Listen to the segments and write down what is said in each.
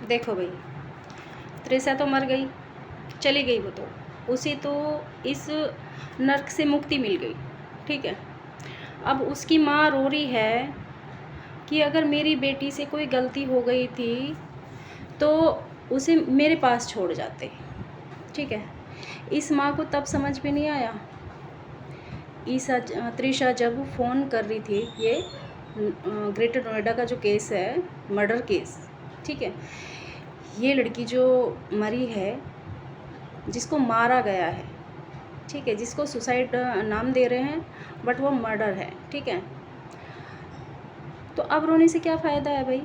देखो भाई, त्रिशा तो मर गई, चली गई वो तो, उसे तो इस नर्क से मुक्ति मिल गई, ठीक है। अब उसकी माँ रो रही है कि अगर मेरी बेटी से कोई गलती हो गई थी तो उसे मेरे पास छोड़ जाते, ठीक है। इस माँ को तब समझ में नहीं आया, ईसा त्रिशा जब फ़ोन कर रही थी, ये ग्रेटर नोएडा का जो केस है, मर्डर केस, ठीक है। ये लड़की जो मरी है, जिसको मारा गया है, ठीक है, जिसको सुसाइड नाम दे रहे हैं बट वो मर्डर है, ठीक है। तो अब रोने से क्या फ़ायदा है भाई।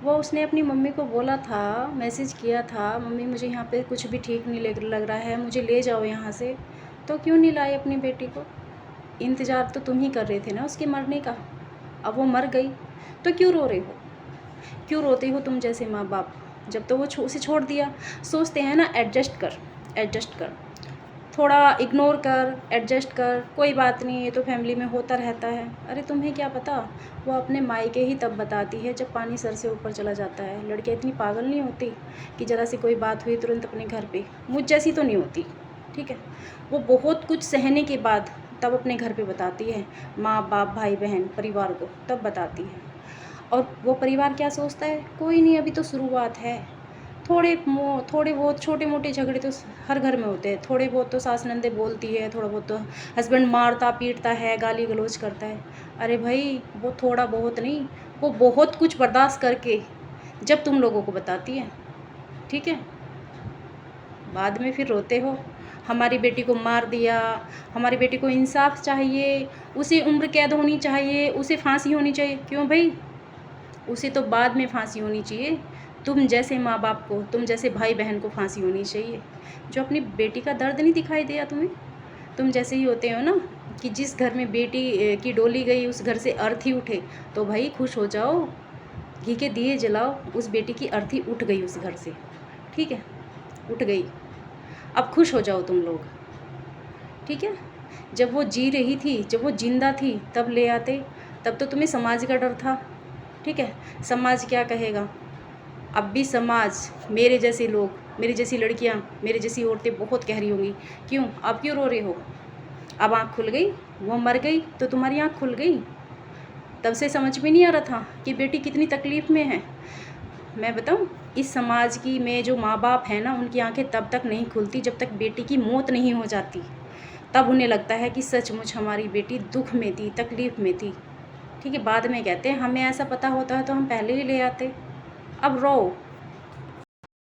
वो उसने अपनी मम्मी को बोला था, मैसेज किया था, मम्मी मुझे यहाँ पे कुछ भी ठीक नहीं लग रहा है, मुझे ले जाओ यहाँ से। तो क्यों नहीं लाई अपनी बेटी को? इंतज़ार तो तुम ही कर रहे थे ना उसके मरने का। अब वो मर गई तो क्यों रो रहे हो? क्यों रोते हो तुम जैसे माँ बाप? जब तो वो उसे छोड़ दिया, सोचते हैं ना एडजस्ट कर, एडजस्ट कर, थोड़ा इग्नोर कर, एडजस्ट कर, कोई बात नहीं, ये तो फैमिली में होता रहता है। अरे तुम्हें क्या पता, वो अपने मायके ही तब बताती है जब पानी सर से ऊपर चला जाता है। लड़कियाँ इतनी पागल नहीं होती कि ज़रा सी कोई बात हुई तुरंत अपने घर पे, मुझ जैसी तो नहीं होती, ठीक है। वो बहुत कुछ सहने के बाद तब अपने घर पे बताती है, माँ बाप भाई बहन परिवार को तब बताती है। और वो परिवार क्या सोचता है, कोई नहीं अभी तो शुरुआत है, थोड़े बहुत छोटे मोटे झगड़े तो हर घर में होते हैं, थोड़े बहुत तो सास नंदे बोलती है, थोड़ा बहुत तो हस्बैंड मारता पीटता है, गाली गलौज करता है। अरे भाई वो थोड़ा बहुत नहीं, वो बहुत कुछ बर्दाश्त करके जब तुम लोगों को बताती है, ठीक है, बाद में फिर रोते हो हमारी बेटी को मार दिया, हमारी बेटी को इंसाफ चाहिए, उसे उम्र कैद होनी चाहिए, उसे फांसी होनी चाहिए। क्यों भाई, उसे तो बाद में फांसी होनी चाहिए। तुम जैसे माँ बाप को, तुम जैसे भाई बहन को फांसी होनी चाहिए, जो अपनी बेटी का दर्द नहीं दिखाई दिया तुम्हें। तुम जैसे ही होते हो ना कि जिस घर में बेटी की डोली गई उस घर से अर्थी उठे, तो भाई खुश हो जाओ, घी के दिए जलाओ, उस बेटी की अर्थी उठ गई उस घर से, ठीक है, उठ गई। अब खुश हो जाओ तुम लोग, ठीक है। जब वो जी रही थी, जब वो जिंदा थी तब ले आते, तब तो तुम्हें समाज का डर था, ठीक है। समाज क्या कहेगा? अब भी समाज, मेरे जैसे लोग, मेरी जैसी लड़कियां, मेरी जैसी औरतें बहुत कह रही होंगी, क्यों अब क्यों रो रहे हो? अब आँख खुल गई, वो मर गई तो तुम्हारी आँख खुल गई। तब से समझ में नहीं आ रहा था कि बेटी कितनी तकलीफ़ में है। मैं बताऊं, इस समाज की में जो माँ बाप है ना, उनकी आंखें तब तक नहीं खुलती जब तक बेटी की मौत नहीं हो जाती। तब उन्हें लगता है कि सचमुच हमारी बेटी दुख में थी, तकलीफ़ में थी, ठीक है। बाद में कहते हैं हमें ऐसा पता होता है तो हम पहले ही ले आते। अब रो,